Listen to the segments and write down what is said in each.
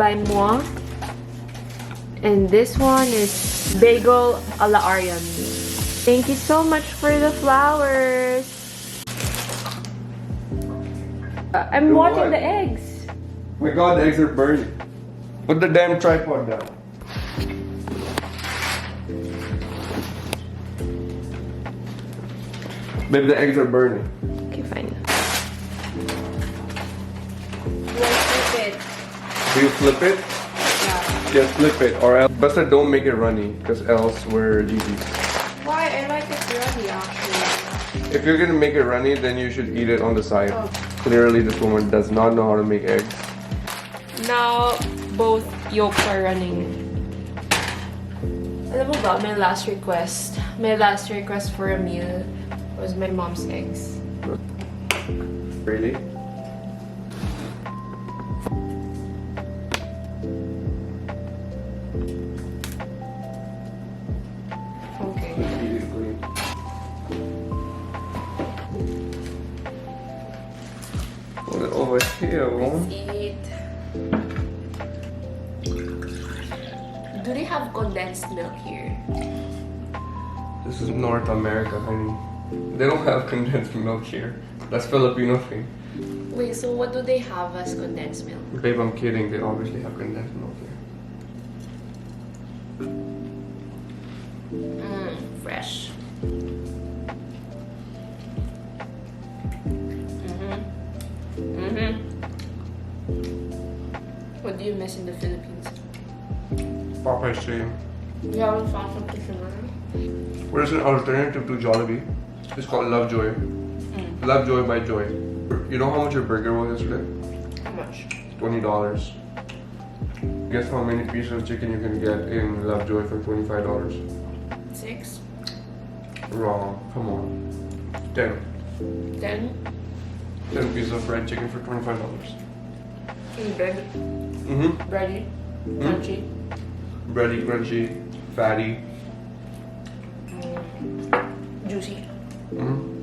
by moi. And this one is bagel a la Arian. Thank you so much for the flowers. I'm watching the eggs. Oh my god, the eggs are burning. Put the damn tripod down. Babe, the eggs are burning. Okay, fine. Do you flip it? Yeah. Yeah, flip it. Or else, but don't make it runny, because else we're GG's. Why? I like it runny actually. If you're gonna make it runny, then you should eat it on the side. Oh. Clearly, this woman does not know how to make eggs. Now, both yolks are running. Alam mo ba, my last request for a meal was my mom's eggs. Really? Okay. Eat it clean. Put it over here. Let's eat. Do they have condensed milk here? This is North America, honey. They don't have condensed milk here. That's Filipino thing. Wait, so what do they have as condensed milk? Babe, I'm kidding. They obviously have condensed milk here. Fresh. What do you miss in the Philippines? Popeye's chicken. You haven't found something similar? What is an alternative to Jollibee? It's called Lovejoy. Lovejoy by Joy. You know how much your burger was yesterday? How much? $20. Guess how many pieces of chicken you can get in Lovejoy for $25? 6? Wrong. Come on. 10. 10? 10 pieces of fried chicken for $25. In bread? Mm-hmm. Bready? Crunchy? Bready, crunchy, fatty. Juicy? Mm-hmm.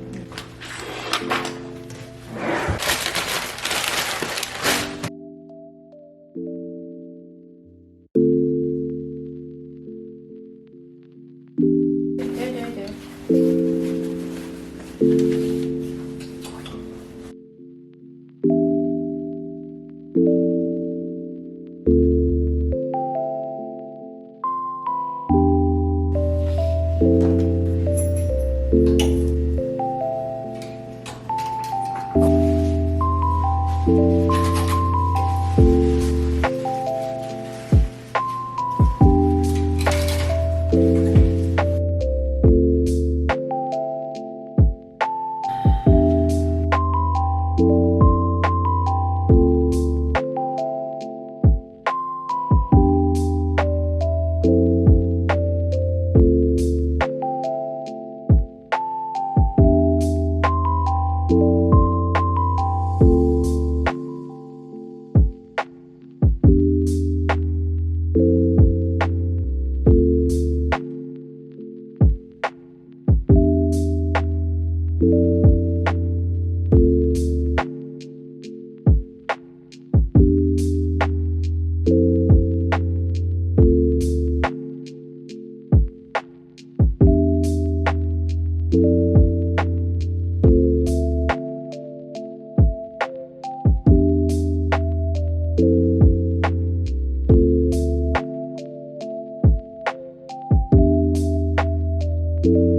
you.